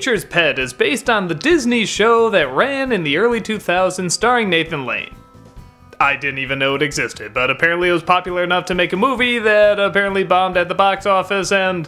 Teacher's Pet is based on the Disney show that ran in the early 2000s starring Nathan Lane. I didn't even know it existed, but apparently it was popular enough to make a movie that apparently bombed at the box office, and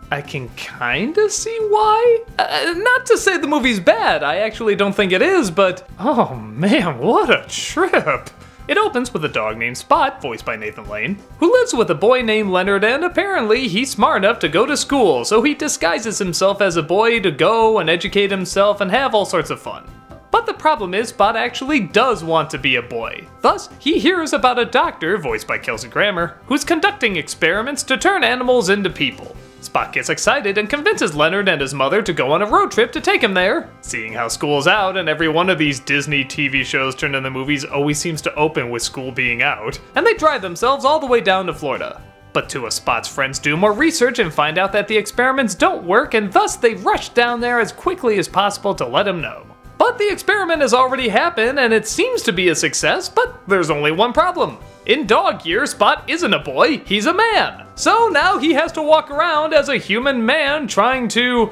I can kinda see why? Not to say the movie's bad, I actually don't think it is, but oh man, what a trip! It opens with a dog named Spot, voiced by Nathan Lane, who lives with a boy named Leonard, and apparently he's smart enough to go to school, so he disguises himself as a boy to go and educate himself and have all sorts of fun. But the problem is Spot actually does want to be a boy. Thus, he hears about a doctor, voiced by Kelsey Grammer, who's conducting experiments to turn animals into people. Spot gets excited and convinces Leonard and his mother to go on a road trip to take him there. Seeing how school's out, and every one of these Disney TV shows turned into movies always seems to open with school being out, and they drive themselves all the way down to Florida. But two of Spot's friends do more research and find out that the experiments don't work, and thus they rush down there as quickly as possible to let him know. But the experiment has already happened, and it seems to be a success, but there's only one problem. In dog year, Spot isn't a boy, he's a man. So now he has to walk around as a human man trying to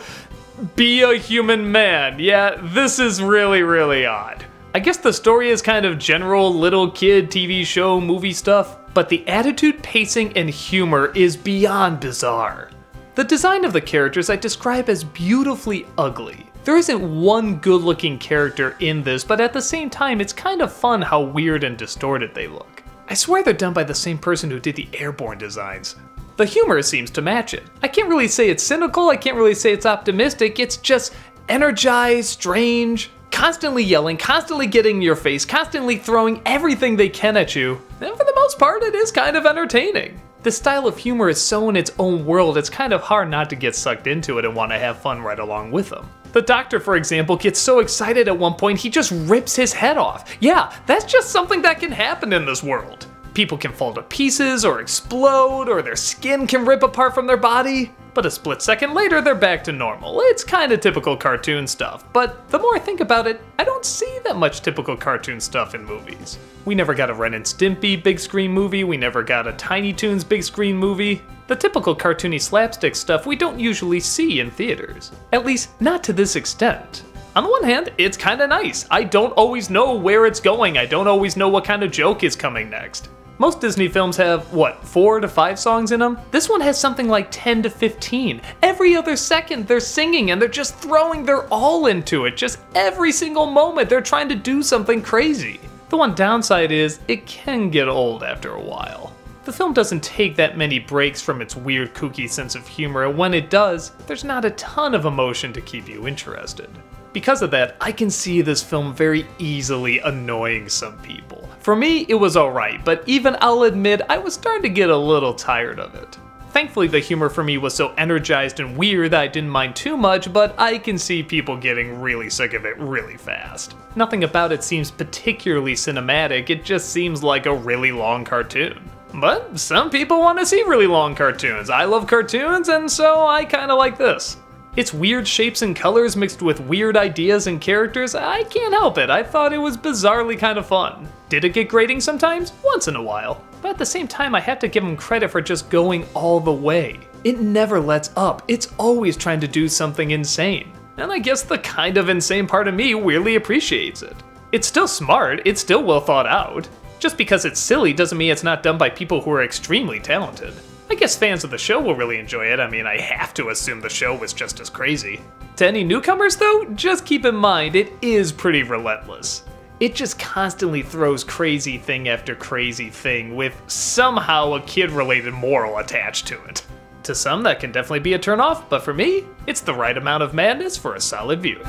be a human man. Yeah, this is really odd. I guess the story is kind of general little kid TV show movie stuff, but the attitude, pacing, and humor is beyond bizarre. The design of the characters I describe as beautifully ugly. There isn't one good-looking character in this, but at the same time, it's kind of fun how weird and distorted they look. I swear they're done by the same person who did the Airborne designs. The humor seems to match it. I can't really say it's cynical, I can't really say it's optimistic, it's just energized, strange, constantly yelling, constantly getting in your face, constantly throwing everything they can at you. And for the most part, it is kind of entertaining. This style of humor is so in its own world, it's kind of hard not to get sucked into it and want to have fun right along with them. The doctor, for example, gets so excited at one point he just rips his head off. Yeah, that's just something that can happen in this world. People can fall to pieces or explode, or their skin can rip apart from their body. But a split second later, they're back to normal. It's kind of typical cartoon stuff, but the more I think about it, I don't see that much typical cartoon stuff in movies. We never got a Ren and Stimpy big screen movie, we never got a Tiny Toons big screen movie. The typical cartoony slapstick stuff we don't usually see in theaters. At least, not to this extent. On the one hand, it's kinda nice. I don't always know where it's going, I don't always know what kind of joke is coming next. Most Disney films have, what, 4 to 5 songs in them? This one has something like 10 to 15. Every other second they're singing and they're just throwing their all into it. Just every single moment they're trying to do something crazy. The one downside is, it can get old after a while. The film doesn't take that many breaks from its weird, kooky sense of humor, and when it does, there's not a ton of emotion to keep you interested. Because of that, I can see this film very easily annoying some people. For me, it was alright, but even I'll admit I was starting to get a little tired of it. Thankfully, the humor for me was so energized and weird that I didn't mind too much, but I can see people getting really sick of it really fast. Nothing about it seems particularly cinematic, it just seems like a really long cartoon. But some people want to see really long cartoons. I love cartoons, and so I kinda like this. It's weird shapes and colors mixed with weird ideas and characters. I can't help it, I thought it was bizarrely kind of fun. Did it get grating sometimes? Once in a while. But at the same time, I have to give them credit for just going all the way. It never lets up, it's always trying to do something insane. And I guess the kind of insane part of me weirdly appreciates it. It's still smart, it's still well thought out. Just because it's silly doesn't mean it's not done by people who are extremely talented. I guess fans of the show will really enjoy it. I mean, I have to assume the show was just as crazy. To any newcomers though, just keep in mind it is pretty relentless. It just constantly throws crazy thing after crazy thing with somehow a kid-related moral attached to it. To some that can definitely be a turn-off, but for me, it's the right amount of madness for a solid view.